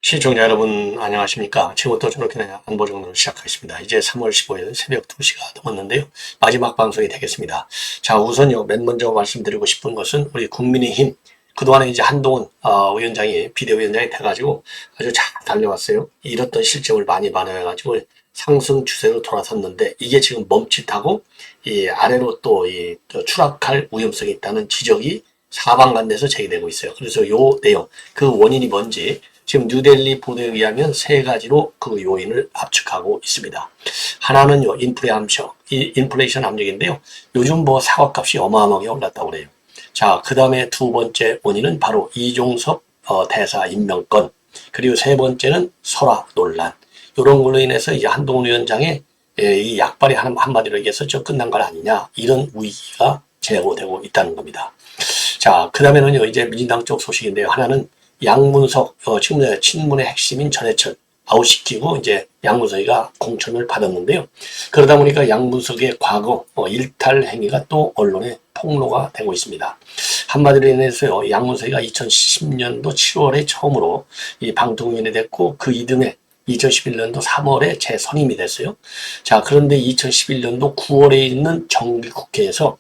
시청자 여러분 안녕하십니까. 지금부터 저녁에 안보정론을 시작하겠습니다. 이제 3월 15일 새벽 2시가 넘었는데요. 마지막 방송이 되겠습니다. 자, 우선요, 맨 먼저 말씀드리고 싶은 것은 우리 국민의힘, 그동안에 이제 한동훈 위원장이 비대위원장이 돼가지고 아주 잘 달려왔어요. 잃었던 실적을 많이 반영해가지고 상승 추세로 돌아섰는데 이게 지금 멈칫하고 이 아래로 또 추락할 위험성이 있다는 지적이 사방간에서 제기되고 있어요. 그래서 요 내용, 그 원인이 뭔지 지금 뉴델리 보도에 의하면 세 가지로 그 요인을 압축하고 있습니다. 하나는요, 인플레이션 압력인데요. 요즘 뭐 사과값이 어마어마하게 올랐다고 그래요. 자, 그 다음에 두 번째 원인은 바로 이종섭 대사 임명권, 그리고 세 번째는 설화 논란. 이런 걸로 인해서 이제 한동훈 위원장의 이 약발이 한마디로 얘기해서 좀 끝난 건 아니냐, 이런 위기가 제고되고 있다는 겁니다. 자, 그 다음에는요, 이제 민주당 쪽 소식인데요. 하나는 양문석, 지금 친문의 핵심인 전해철 아웃시키고 이제 양문석이가 공천을 받았는데요. 그러다 보니까 양문석의 과거 일탈 행위가 또 언론에 폭로가 되고 있습니다. 한마디로 인해서요, 양문석이가 2010년도 7월에 처음으로 이 방통위원이 됐고 그 이듬해 2011년도 3월에 재선임이 됐어요. 자, 그런데 2011년도 9월에 있는 정기국회에서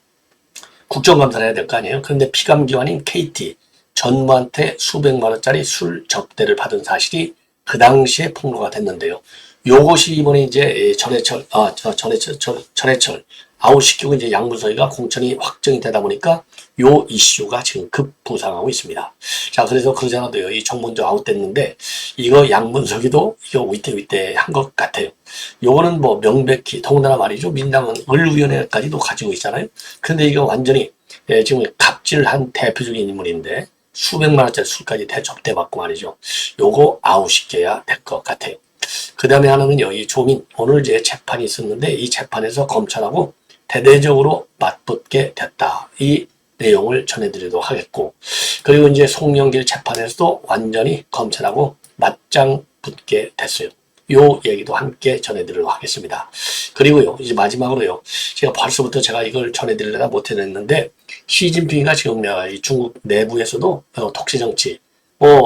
국정감사를 해야 될 거 아니에요. 그런데 피감기관인 KT 전무한테 수백만 원짜리 술 접대를 받은 사실이 그 당시에 폭로가 됐는데요. 요것이 이번에 이제 전해철 아웃시키고 이제 양문석이가 공천이 확정이 되다 보니까 요 이슈가 지금 급부상하고 있습니다. 자, 그래서 그러잖아도요, 이 정문조 아웃됐는데 이거 양문석이도 이거 위태위태한 것 같아요. 요거는 뭐 명백히 더군다나 말이죠, 민당은 을위원회까지도 가지고 있잖아요. 근데 이거 완전히 지금 갑질한 대표적인 인물인데 수백만 원짜리 술까지 대접대받고 말이죠. 요거 아웃시켜야 될 것 같아요. 그 다음에 하나는요, 이 조민, 오늘 이제 재판이 있었는데 이 재판에서 검찰하고 대대적으로 맞붙게 됐다. 이 내용을 전해드리도록 하겠고, 그리고 이제 송영길 재판에서도 완전히 검찰하고 맞짱 붙게 됐어요. 요 얘기도 함께 전해드리도록 하겠습니다. 그리고요, 이제 마지막으로요, 제가 벌써부터 제가 이걸 전해드리려다 못해냈는데, 시진핑이가 지금 중국 내부에서도 독재정치,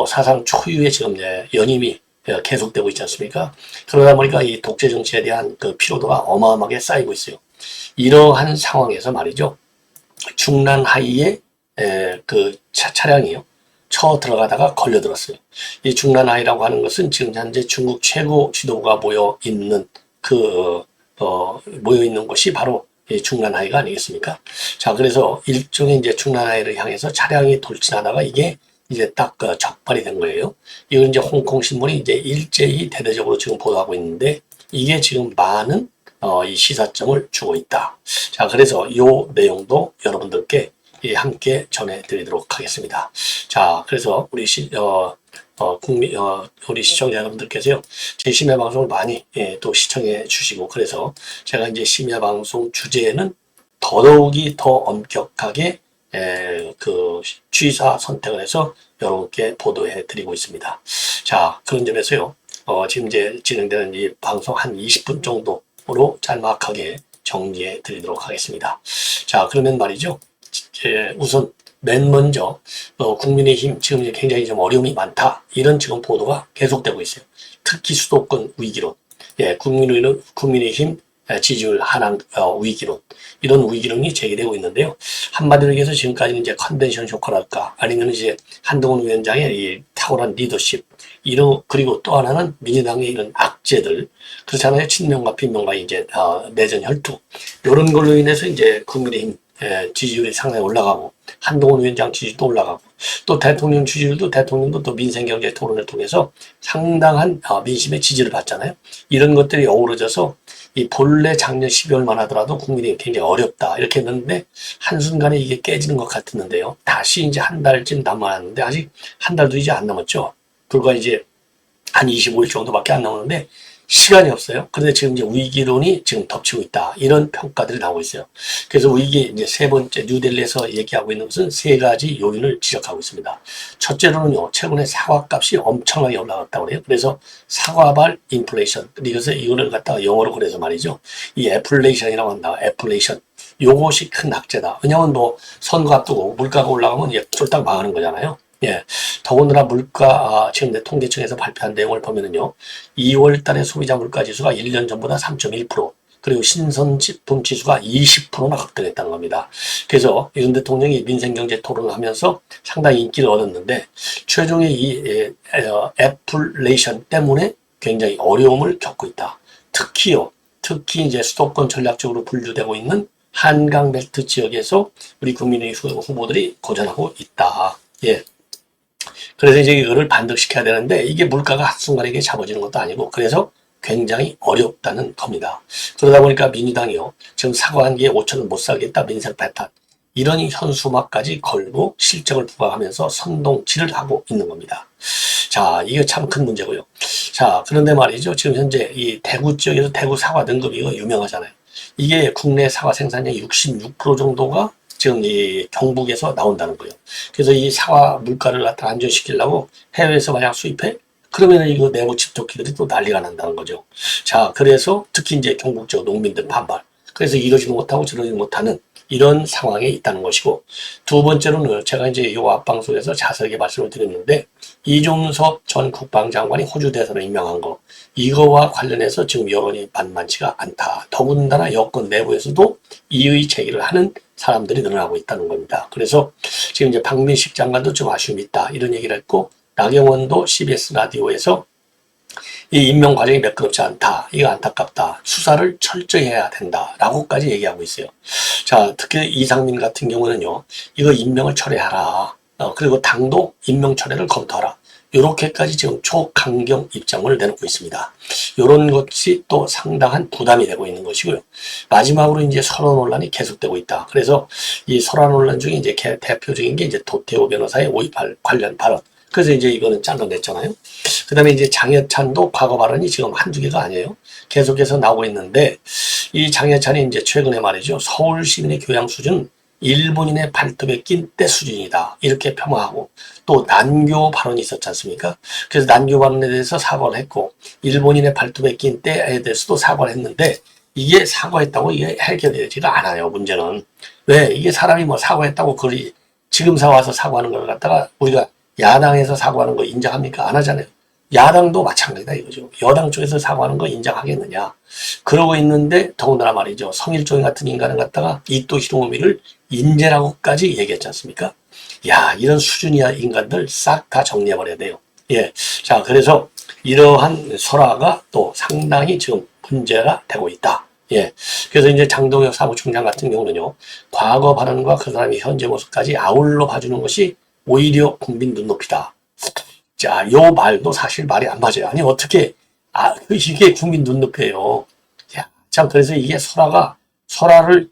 사상 초유의 지금 연임이 계속되고 있지 않습니까? 그러다 보니까 이 독재정치에 대한 그 피로도가 어마어마하게 쌓이고 있어요. 이러한 상황에서 말이죠, 중난 하이에 그 차량이요, 쳐 들어가다가 걸려들었어요. 이 중난하이라고 하는 것은 지금 현재 중국 최고 지도부가 모여 있는 곳이 바로 이 중난하이가 아니겠습니까? 자, 그래서 일종의 이제 중난하이를 향해서 차량이 돌진하다가 이게 이제 딱 적발이 된 거예요. 이건 이제 홍콩 신문이 이제 일제히 대대적으로 지금 보도하고 있는데 이게 지금 많은 이 시사점을 주고 있다. 자, 그래서 이 내용도 여러분들께 함께 전해드리도록 하겠습니다. 자, 그래서 우리 우리 시청자 여러분들께서요, 제 심야 방송을 많이 또 시청해 주시고, 그래서 제가 이제 심야 방송 주제에는 더더욱이 더 엄격하게 그 취사 선택을 해서 여러분께 보도해 드리고 있습니다. 자, 그런 점에서요, 지금 이제 진행되는 이 방송 한 20분 정도로 짤막하게 정리해 드리도록 하겠습니다. 자, 그러면 말이죠, 우선 맨 먼저 국민의힘 지금 굉장히 좀 어려움이 많다, 이런 지금 보도가 계속되고 있어요. 특히 수도권 위기론, 국민의힘 지지율 하락 위기론, 이런 위기론이 제기되고 있는데요. 한마디로 얘기해서 지금까지는 이제 컨벤션 효과랄까, 아니면 이제 한동훈 위원장의 이 탁월한 리더십, 그리고 또 하나는 민주당의 이런 악재들, 그렇잖아요. 친명과 빈명과 이제 내전 혈투, 이런 걸로 인해서 이제 국민의힘 지지율이 상당히 올라가고, 한동훈 위원장 지지율도 올라가고, 또 대통령 지지율도, 대통령도 또 민생경제 토론을 통해서 상당한 민심의 지지를 받잖아요. 이런 것들이 어우러져서 이 본래 작년 12월만 하더라도 국민이 굉장히 어렵다, 이렇게 했는데 한순간에 이게 깨지는 것 같았는데요. 다시 이제 한 달쯤 남았는데 아직 한 달도 이제 안 남았죠. 불과 이제 한 25일 정도밖에 안 남았는데 시간이 없어요. 그런데 지금 이제 위기론이 지금 덮치고 있다. 이런 평가들이 나오고 있어요. 그래서 위기 이제 세 번째 뉴델리에서 얘기하고 있는 것은 세 가지 요인을 지적하고 있습니다. 첫째로는요, 최근에 사과값이 엄청나게 올라갔다고 그래요. 그래서 사과발 인플레이션. 이거를 갖다가 영어로 그래서 말이죠. 이 애플레이션이라고 한다. 애플레이션. 요것이 큰 악재다. 왜냐하면 뭐 선거 앞두고 물가가 올라가면 쫄딱 망하는 거잖아요. 예. 더군다나 지금 내 통계청에서 발표한 내용을 보면은요, 2월 달에 소비자 물가 지수가 1년 전보다 3.1%, 그리고 신선식품 지수가 20%나 급등했다는 겁니다. 그래서 윤 대통령이 민생경제 토론을 하면서 상당히 인기를 얻었는데, 최종의 이 애플레이션 때문에 굉장히 어려움을 겪고 있다. 특히 이제 수도권 전략적으로 분류되고 있는 한강 벨트 지역에서 우리 국민의 후보들이 고전하고 있다. 예. 그래서 이제 이거를 반등시켜야 되는데 이게 물가가 한순간에 이게 잡아지는 것도 아니고 그래서 굉장히 어렵다는 겁니다. 그러다 보니까 민주당이요. 지금 사과 한 개에 5천원 못 살겠다. 민생 패턴. 이런 현수막까지 걸고 실적을 부각하면서 선동질을 하고 있는 겁니다. 자, 이게 참 큰 문제고요. 자, 그런데 말이죠. 지금 현재 이 대구 지역에서 대구 사과 등급이 이거 유명하잖아요. 이게 국내 사과 생산량의 66% 정도가 지금 이 경북에서 나온다는 거예요. 그래서 이 사과 물가를 갖다 안정시키려고 해외에서 만약 수입해? 그러면 이거 내부 집토끼들이 또 난리가 난다는 거죠. 자, 그래서 특히 이제 경북 쪽 농민들 반발. 그래서 이러지도 못하고 저러지 못하는 이런 상황에 있다는 것이고, 두 번째로는 제가 이제 이 앞방송에서 자세하게 말씀을 드렸는데, 이종섭 전 국방장관이 호주 대사로 임명한 거, 이거와 관련해서 지금 여론이 만만치가 않다. 더군다나 여권 내부에서도 이의 제기를 하는 사람들이 늘어나고 있다는 겁니다. 그래서 지금 이제 박민식 장관도 좀 아쉬움이 있다. 이런 얘기를 했고, 나경원도 CBS 라디오에서 이 임명 과정이 매끄럽지 않다. 이거 안타깝다. 수사를 철저히 해야 된다. 라고까지 얘기하고 있어요. 자, 특히 이상민 같은 경우는요, 이거 임명을 철회하라. 그리고 당도 임명 철회를 검토하라. 이렇게까지 지금 초강경 입장을 내놓고 있습니다. 이런 것이 또 상당한 부담이 되고 있는 것이고요. 마지막으로 이제 설화 논란이 계속되고 있다. 그래서 이 설화 논란 중에 이제 대표적인 게 이제 도태우 변호사의 오이팔 관련 발언. 그래서 이제 이거는 잘라냈잖아요. 그 다음에 이제 장해찬도 과거 발언이 지금 한두 개가 아니에요. 계속해서 나오고 있는데, 이 장해찬이 이제 최근에 말이죠. 서울 시민의 교양 수준은 일본인의 발톱에 낀 때 수준이다. 이렇게 폄하하고, 또 난교 발언이 있었지 않습니까? 그래서 난교 발언에 대해서 사과를 했고, 일본인의 발톱에 낀 때에 대해서도 사과를 했는데, 이게 사과했다고 이게 해결되지가 않아요. 문제는. 왜? 이게 사람이 뭐 사과했다고 지금 와서 사과하는 걸 갖다가 우리가 야당에서 사과하는 거 인정합니까? 안 하잖아요. 야당도 마찬가지다 이거죠. 여당 쪽에서 사과하는 거 인정하겠느냐. 그러고 있는데 더군다나 말이죠. 성일종이 같은 인간을 갖다가 이토 히로부미를 인재라고까지 얘기했지 않습니까? 야, 이런 수준이야 인간들 싹 다 정리해버려야 돼요. 예. 자, 그래서 이러한 설화가 또 상당히 지금 문제가 되고 있다. 예. 그래서 이제 장동혁 사무총장 같은 경우는요, 과거 발언과 그 사람의 현재 모습까지 아울러 봐주는 것이 오히려 국민 눈높이다. 자, 요 말도 사실 말이 안 맞아요. 아니, 어떻게, 이게 국민 눈높이에요. 야, 참, 그래서 이게 설화를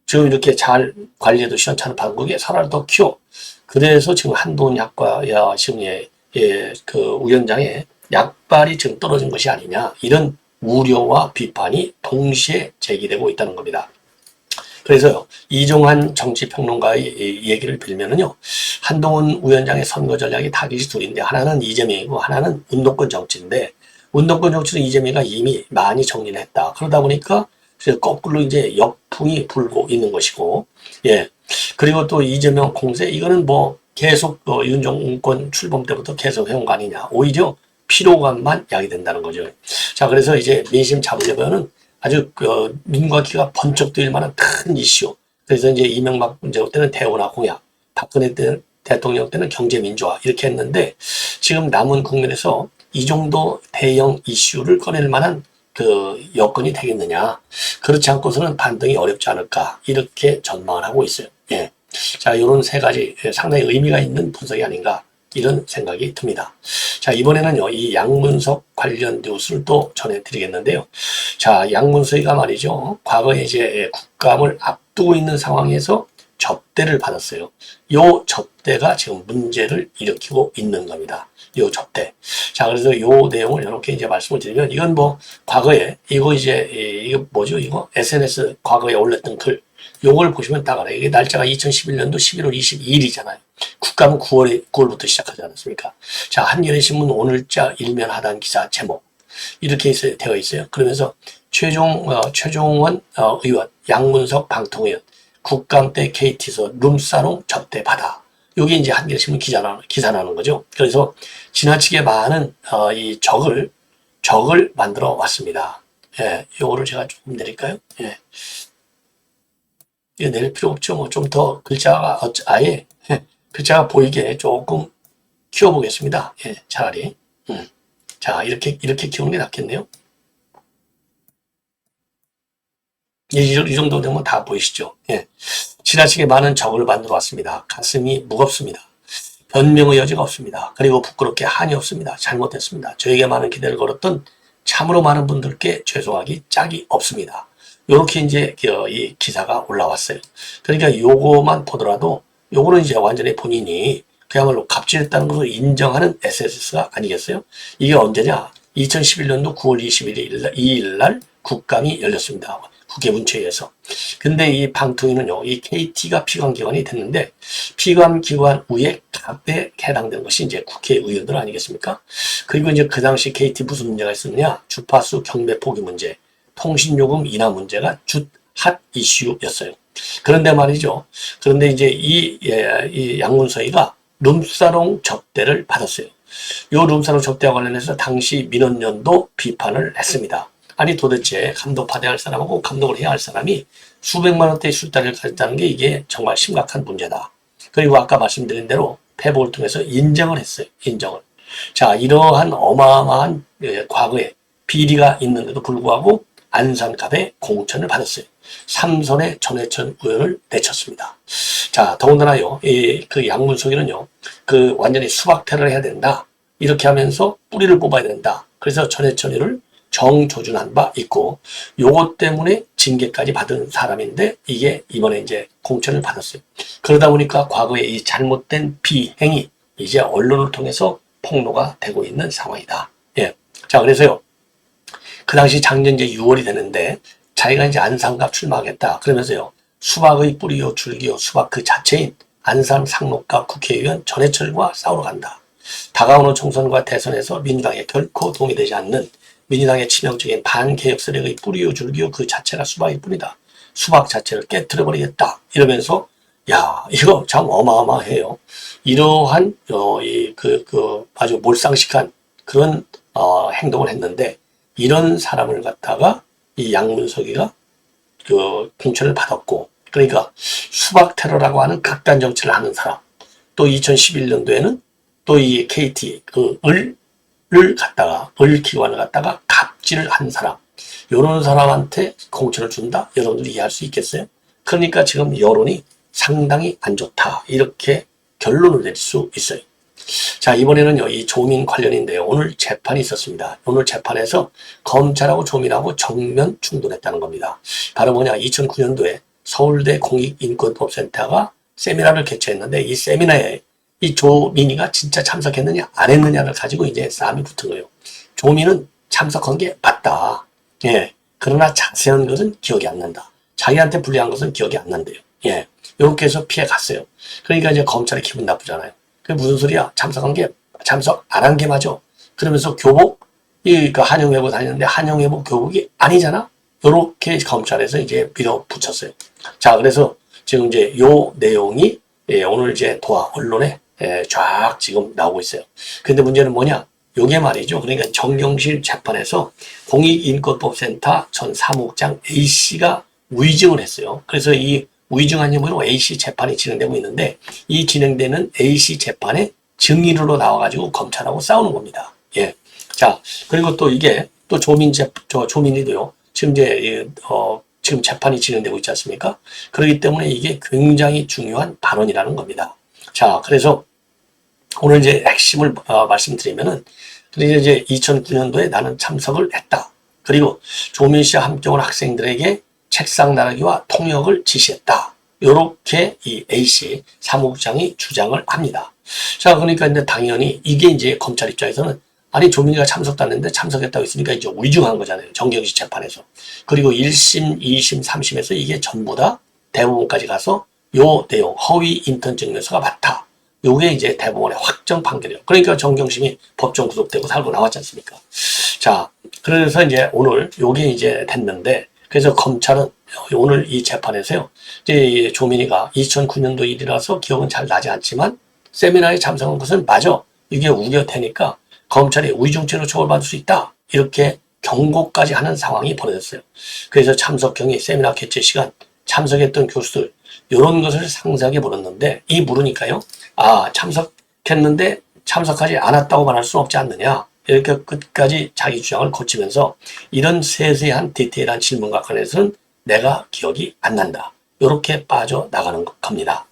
지금 이렇게 잘 관리해도 시원찮은 방국에 설화를 더 키워. 그래서 지금 한동훈 지금 그 위원장의 약발이 지금 떨어진 것이 아니냐. 이런 우려와 비판이 동시에 제기되고 있다는 겁니다. 그래서요, 이종환 정치평론가의 얘기를 빌면은요, 한동훈 위원장의 선거 전략이 타깃이 둘인데, 하나는 이재명이고, 하나는 운동권 정치인데, 운동권 정치는 이재명이 이미 많이 정리를 했다. 그러다 보니까, 거꾸로 이제 역풍이 불고 있는 것이고, 예. 그리고 또 이재명 공세, 이거는 뭐, 계속, 윤정권 출범 때부터 계속 해온 거 아니냐. 오히려 피로감만 야기된다는 거죠. 자, 그래서 이제 민심 잡으려면은, 아주 눈과 귀가 번쩍 뜨일 만한 큰 이슈. 그래서 이제 이명박 문제 때는 대우나 공약, 박근혜 대통령 때는 경제민주화 이렇게 했는데 지금 남은 국면에서 이 정도 대형 이슈를 꺼낼 만한 그 여건이 되겠느냐. 그렇지 않고서는 반등이 어렵지 않을까 이렇게 전망을 하고 있어요. 예. 자, 이런 세 가지 상당히 의미가 있는 분석이 아닌가. 이런 생각이 듭니다. 자, 이번에는요, 이 양문석 관련 뉴스를 또 전해드리겠는데요. 자, 양문석이가 말이죠. 과거에 이제 국감을 앞두고 있는 상황에서 접대를 받았어요. 요 접대가 지금 문제를 일으키고 있는 겁니다. 요 접대. 자, 그래서 요 내용을 이렇게 이제 말씀을 드리면, 이건 뭐, 과거에, 이거 이제, 이거 뭐죠? 이거? SNS 과거에 올렸던 글. 요걸 보시면 딱 알아요. 이게 날짜가 2011년도 11월 22일이잖아요. 국감은 9월부터 시작하지 않았습니까? 자, 한겨레신문 오늘자 일면 하단 기사 제목. 이렇게 되어 있어요. 그러면서 최종원 의원, 양문석 방통위원, 국감 때 KT에서 룸사롱 접대받아. 요게 이제 한겨레신문 기사라는 거죠. 그래서 지나치게 많은 이 적을 만들어 왔습니다. 예, 요거를 제가 조금 내릴까요? 예. 이거 내릴 필요 없죠. 뭐 좀 더 글자가 아예 글자가 보이게 조금 키워보겠습니다. 예, 차라리. 자, 이렇게 키우는 게 낫겠네요. 이 정도 되면 다 보이시죠? 예. 지나치게 많은 적을 만들어 왔습니다. 가슴이 무겁습니다. 변명의 여지가 없습니다. 그리고 부끄럽게 한이 없습니다. 잘못했습니다. 저에게 많은 기대를 걸었던 참으로 많은 분들께 죄송하기 짝이 없습니다. 요렇게 이제 이 기사가 올라왔어요. 그러니까 요거만 보더라도 요거는 이제 완전히 본인이 그야말로 갑질했다는 것을 인정하는 SS가 아니겠어요? 이게 언제냐? 2011년도 9월 22일 날 국감이 열렸습니다. 국회 문체위에서. 근데 이 방통위는요, 이 KT가 피감기관이 됐는데, 피감기관 위에 갑에 해당되는 것이 이제 국회의원들 아니겠습니까? 그리고 이제 그 당시 KT 무슨 문제가 있었느냐? 주파수 경배 포기 문제, 통신요금 인하 문제가 핫 이슈였어요. 그런데 말이죠. 그런데 이제 이 양문서희가 룸사롱 접대를 받았어요. 이 룸사롱 접대와 관련해서 당시 민원연도 비판을 했습니다. 아니 도대체 감독 받아야 할 사람하고 감독을 해야 할 사람이 수백만 원대의 술자리를 가졌다는 게 이게 정말 심각한 문제다. 그리고 아까 말씀드린 대로 페북을 통해서 인정을 했어요. 인정을. 자, 이러한 어마어마한 과거에 비리가 있는데도 불구하고 안산갑에 공천을 받았어요. 삼선의 전해천 의원을 내쳤습니다. 자, 더군다나요, 그 양문석이는요, 그 완전히 수박 테러를 해야 된다. 이렇게 하면서 뿌리를 뽑아야 된다. 그래서 전해천 의원을 정조준한 바 있고, 요것 때문에 징계까지 받은 사람인데, 이게 이번에 이제 공천을 받았어요. 그러다 보니까 과거에 이 잘못된 비행이 이제 언론을 통해서 폭로가 되고 있는 상황이다. 예. 자, 그래서요, 그 당시 작년 이제 6월이 되는데, 자기가 이제 안산갑 출마하겠다. 그러면서요, 수박의 뿌리요 줄기요 수박 그 자체인 안산 상록갑 국회의원 전해철과 싸우러 간다. 다가오는 총선과 대선에서 민주당에 결코 도움이 되지 않는 민주당의 치명적인 반개혁 세력의 뿌리요 줄기요 그 자체가 수박일 뿐이다. 수박 자체를 깨트려버리겠다. 이러면서 야, 이거 참 어마어마해요. 이러한 아주 몰상식한 그런 행동을 했는데, 이런 사람을 갖다가 이 양문석이가 그 공천을 받았고, 그러니까 수박 테러라고 하는 극단 정치를 하는 사람, 또 2011년도에는 또 이 KT 을 기관을 갖다가 갑질을 한 사람, 이런 사람한테 공천을 준다? 여러분들이 이해할 수 있겠어요? 그러니까 지금 여론이 상당히 안 좋다, 이렇게 결론을 내릴 수 있어요. 자, 이번에는요, 이 조민 관련인데요, 오늘 재판이 있었습니다. 오늘 재판에서 검찰하고 조민하고 정면 충돌했다는 겁니다. 바로 뭐냐, 2009년도에 서울대 공익인권법센터가 세미나를 개최했는데, 이 세미나에 이 조민이가 진짜 참석했느냐 안 했느냐를 가지고 이제 싸움이 붙은 거예요. 조민은 참석한 게 맞다. 예. 그러나 자세한 것은 기억이 안 난다. 자기한테 불리한 것은 기억이 안 난대요. 예. 이렇게 해서 피해 갔어요. 그러니까 이제 검찰이 기분 나쁘잖아요. 그게 무슨 소리야? 참석 안 한 게 맞아. 그러면서 교복, 그 한영회복 다니는데 한영회복 교복이 아니잖아? 요렇게 검찰에서 이제 밀어붙였어요. 자, 그래서 지금 이제 요 내용이 오늘 이제 도화 언론에 쫙 지금 나오고 있어요. 근데 문제는 뭐냐? 요게 말이죠. 그러니까 정경실 재판에서 공익인권법센터 전 사무국장 A씨가 위증을 했어요. 그래서 이 위증한 혐의로 A씨 재판이 진행되고 있는데, 이 진행되는 A씨 재판에 증인으로 나와가지고 검찰하고 싸우는 겁니다. 예. 자, 그리고 또 이게 또 조민이도요. 지금 이제 지금 재판이 진행되고 있지 않습니까? 그렇기 때문에 이게 굉장히 중요한 발언이라는 겁니다. 자, 그래서 오늘 이제 핵심을 말씀드리면은, 그래서 이제 2009년도에 나는 참석을 했다. 그리고 조민 씨와 함께 온 학생들에게 책상 나르기와 통역을 지시했다. 요렇게 이 A씨 사무국장이 주장을 합니다. 자, 그러니까 이제 당연히 이게 이제 검찰 입장에서는 아니 조민이가 참석도 안 했는데 참석했다고 했으니까 이제 위증한 거잖아요. 정경심 재판에서. 그리고 1심, 2심, 3심에서 이게 전부 다 대법원까지 가서 요 내용 허위 인턴 증명서가 맞다. 요게 이제 대법원의 확정 판결이에요. 그러니까 정경심이 법정 구속되고 살고 나왔지 않습니까? 자, 그래서 이제 오늘 요게 이제 됐는데 그래서 검찰은 오늘 이 재판에서요. 이제 조민이가 2009년도 일이라서 기억은 잘 나지 않지만 세미나에 참석한 것은 맞아. 이게 우려되니까 검찰이 위중죄로 처벌받을 수 있다. 이렇게 경고까지 하는 상황이 벌어졌어요. 그래서 참석경위, 세미나 개최 시간, 참석했던 교수들 이런 것을 상세하게 물었는데 이 물으니까요. 아, 참석했는데 참석하지 않았다고 말할 수는 없지 않느냐. 이렇게 끝까지 자기 주장을 거치면서 이런 세세한 디테일한 질문과 관해서는 내가 기억이 안 난다. 이렇게 빠져나가는 겁니다.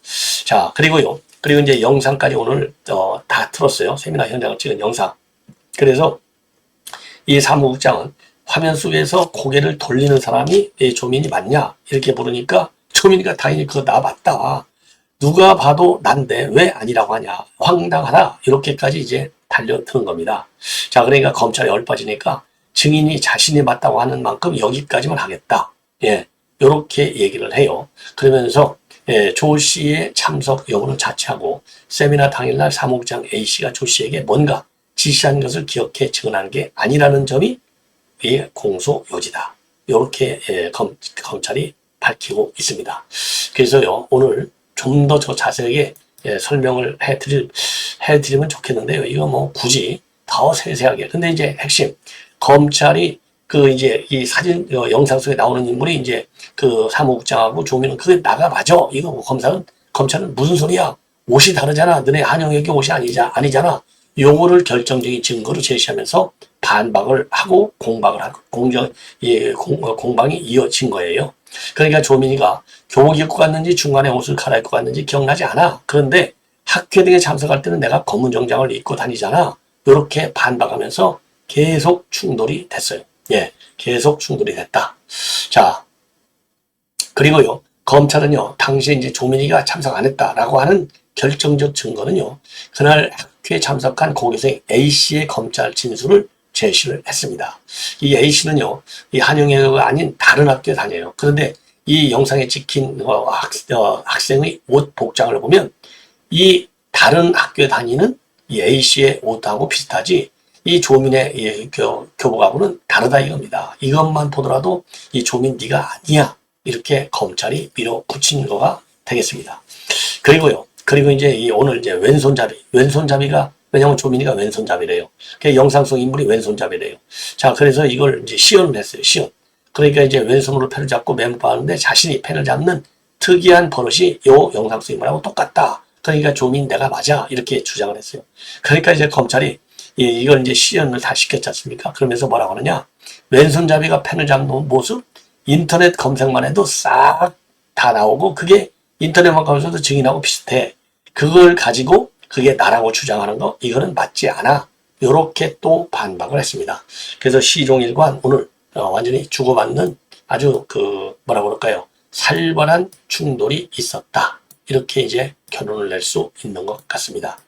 자, 그리고 이제 영상까지 오늘 다 틀었어요. 세미나 현장을 찍은 영상. 그래서 이 사무국장은 화면 속에서 고개를 돌리는 사람이 조민이 맞냐? 이렇게 물으니까 조민이가 당연히 그거 나 맞다. 누가 봐도 난데 왜 아니라고 하냐. 황당하다. 이렇게까지 이제 달려드는 겁니다. 자, 그러니까 검찰이 얼빠지니까 증인이 자신이 맞다고 하는 만큼 여기까지만 하겠다. 예, 이렇게 얘기를 해요. 그러면서 조 씨의 참석 여부는 자체하고 세미나 당일날 사무국장 A씨가 조 씨에게 뭔가 지시한 것을 기억해 증언하는 게 아니라는 점이 이 공소 요지다. 이렇게 검찰이 밝히고 있습니다. 그래서요, 오늘 좀 더 자세하게 설명을 해드리면 좋겠는데요. 이거 뭐 굳이 더 세세하게. 근데 이제 핵심, 검찰이 이제 이 사진, 영상 속에 나오는 인물이 이제 그 사무국장하고 조민은 그게 나가 맞아. 이거 뭐 검찰은 무슨 소리야? 옷이 다르잖아. 너네 한영혁이 옷이 아니잖아. 요거를 결정적인 증거로 제시하면서 반박을 하고 공방을 하고 공방이 이어진 거예요. 그러니까 조민이가 교복 입고 갔는지 중간에 옷을 갈아입고 갔는지 기억나지 않아. 그런데 학회 등에 참석할 때는 내가 검은 정장을 입고 다니잖아. 이렇게 반박하면서 계속 충돌이 됐어요. 예, 계속 충돌이 됐다. 자, 그리고요, 검찰은요, 당시에 이제 조민이가 참석 안 했다라고 하는 결정적 증거는요, 그날 학회에 참석한 고교생 A씨의 검찰 진술을 제시를 했습니다. 이 A씨는요, 이 한영애가 아닌 다른 학교에 다녀요. 그런데 이 영상에 찍힌 학생의 옷 복장을 보면 이 다른 학교에 다니는 이 A씨의 옷하고 비슷하지 이 조민의 이 교복하고는 다르다 이겁니다. 이것만 보더라도 이 조민 네가 아니야. 이렇게 검찰이 밀어붙인 거가 되겠습니다. 그리고 이제 오늘 이제 왼손잡이가 왜냐면 조민이가 왼손잡이래요. 그 영상 속 인물이 왼손잡이래요. 자, 그래서 이걸 이제 시연을 했어요. 시연. 그러니까 이제 왼손으로 펜을 잡고 메모하는데 자신이 펜을 잡는 특이한 버릇이 요 영상 속 인물하고 똑같다. 그러니까 조민 내가 맞아. 이렇게 주장을 했어요. 그러니까 이제 검찰이 이걸 이제 시연을 다 시켰지 않습니까? 그러면서 뭐라고 하느냐. 왼손잡이가 펜을 잡는 모습, 인터넷 검색만 해도 싹 다 나오고 그게 인터넷만 가면서도 증인하고 비슷해. 그걸 가지고 그게 나라고 주장하는 거 이거는 맞지 않아. 이렇게 또 반박을 했습니다. 그래서 시종일관 오늘 완전히 주고받는 아주 뭐라 그럴까요? 살벌한 충돌이 있었다. 이렇게 이제 결론을 낼 수 있는 것 같습니다.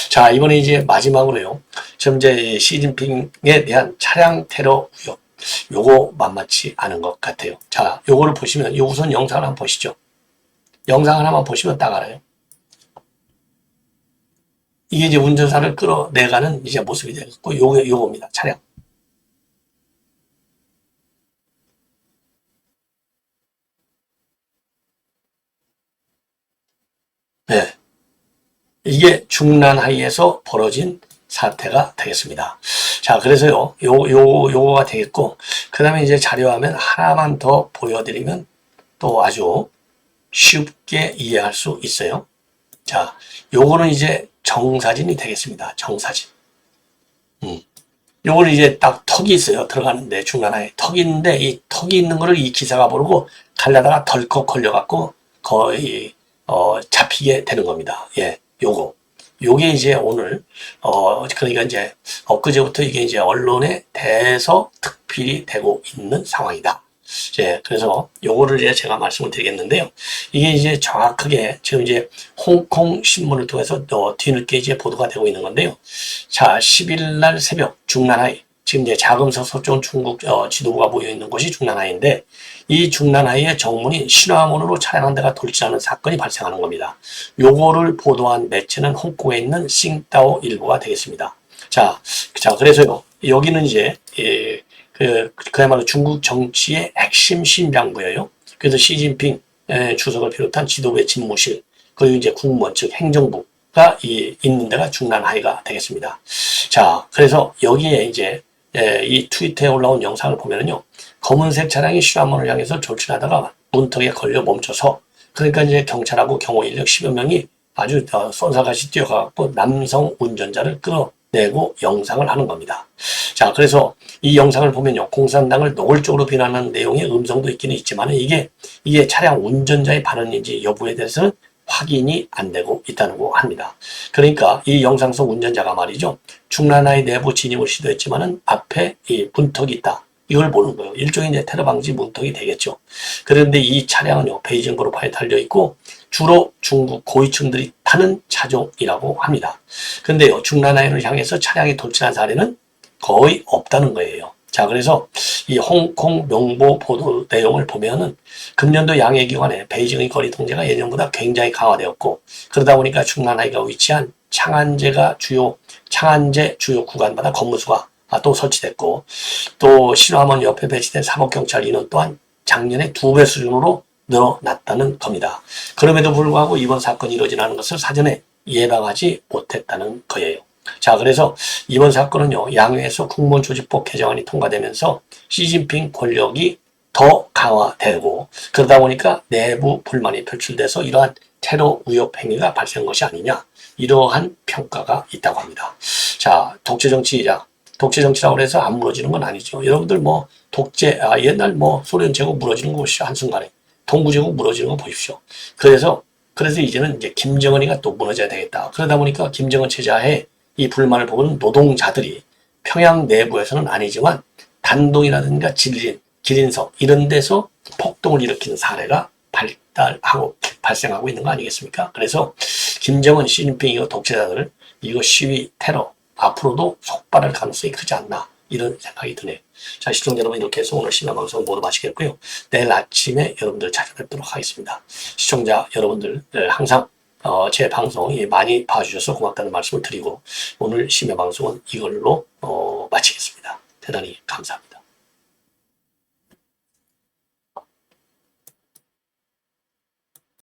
자, 이번에 이제 마지막으로요. 지금 이제 시진핑에 대한 차량 테러 우혹. 요거 만만치 않은 것 같아요. 자, 요거를 보시면 우선 영상을 한번 보시죠. 영상 하나만 보시면 딱 알아요. 이게 이제 운전사를 끌어내가는 이제 모습이 되겠고 요겁니다. 차량. 네. 이게 중란하이에서 벌어진 사태가 되겠습니다. 자, 그래서요, 요거가 되겠고, 그 다음에 이제 자료화면 하나만 더 보여드리면 또 아주 쉽게 이해할 수 있어요. 자, 요거는 이제 정사진이 되겠습니다. 정사진. 요거는 이제 딱 턱이 있어요. 들어가는데, 중간에 턱이 있는데, 이 턱이 있는 거를 이 기사가 모르고 갈라다가 덜컥 걸려갖고 거의, 잡히게 되는 겁니다. 예, 요게 이제 오늘, 그러니까 이제 엊그제부터 이게 이제 언론에 대해서 특필이 되고 있는 상황이다. 이제 그래서 요거를 이제 제가 말씀을 드리겠는데요. 이게 이제 정확하게 지금 이제 홍콩 신문을 통해서 뒤늦게 이제 보도가 되고 있는 건데요. 자, 10일 날 새벽 중난하이, 지금 이제 자금서 서쪽 중국 지도부가 모여 있는 곳이 중난하이인데, 이 중난하이의 정문인 신화문으로 차량 한 대가 돌진하는 사건이 발생하는 겁니다. 요거를 보도한 매체는 홍콩에 있는 싱따오 일보가 되겠습니다. 자, 그래서요, 여기는 이제 그야말로 중국 정치의 핵심 심장부예요. 그래서 시진핑 주석을 비롯한 지도부의 집무실, 그리고 이제 국무원 즉 행정부가 있는 데가 중난하이가 되겠습니다. 자, 그래서 여기에 이제 이 트위터에 올라온 영상을 보면은요, 검은색 차량이 시화문을 향해서 졸진하다가 문턱에 걸려 멈춰서, 그러니까 이제 경찰하고 경호 인력 10여 명이 아주 쏜살같이 뛰어가고 남성 운전자를 끌어내고 영상을 하는 겁니다. 자, 그래서 이 영상을 보면요, 공산당을 노골적으로 비난하는 내용의 음성도 있기는 있지만 이게 차량 운전자의 발언인지 여부에 대해서는 확인이 안 되고 있다고 합니다. 그러니까 이 영상 속 운전자가 말이죠, 중난하이 내부 진입을 시도했지만은 앞에 이 문턱이 있다, 이걸 보는 거예요. 일종의 이제 테러 방지 문턱이 되겠죠. 그런데 이 차량은요, 베이징 도로파에 달려 있고 주로 중국 고위층들이 타는 차종이라고 합니다. 그런데요, 중난하이를 향해서 차량이 돌진한 사례는 거의 없다는 거예요. 자, 그래서 이 홍콩 명보 보도 내용을 보면은 금년도 양해 기간에 베이징의 거리 통제가 예년보다 굉장히 강화되었고, 그러다 보니까 중난하이가 위치한 창안제 주요 구간마다 검무수가 또 설치됐고, 또 신화문 옆에 배치된 사법경찰 인원 또한 작년에 2배 수준으로 늘어났다는 겁니다. 그럼에도 불구하고 이번 사건이 이루어지는 것을 사전에 예방하지 못했다는 거예요. 자, 그래서 이번 사건은요, 양회에서 국무원 조직법 개정안이 통과되면서 시진핑 권력이 더 강화되고, 그러다 보니까 내부 불만이 표출돼서 이러한 테러 위협 행위가 발생한 것이 아니냐, 이러한 평가가 있다고 합니다. 자, 독재 정치라고 해서 안 무너지는 건 아니죠. 여러분들 뭐 옛날 뭐 소련 제국 무너지는 거 보십시오. 한순간에 동구 제국 무너지는 거 보십시오. 그래서 이제는 이제 김정은이가 또 무너져야 되겠다. 그러다 보니까 김정은 체제하에 이 불만을 보는 노동자들이 평양 내부에서는 아니지만 단동이라든가 기린성 이런 데서 폭동을 일으키는 사례가 발생하고 있는 거 아니겠습니까? 그래서 김정은, 시진핑 이거 독재자들, 이거 시위, 테러 앞으로도 속발할 가능성이 크지 않나, 이런 생각이 드네요. 자, 시청자 여러분, 이렇게 해서 오늘 심야방송 모두 마치겠고요. 내일 아침에 여러분들 찾아뵙도록 하겠습니다. 시청자 여러분들 항상 제 방송 많이 봐주셔서 고맙다는 말씀을 드리고, 오늘 심야방송은 이걸로 마치겠습니다. 대단히 감사합니다.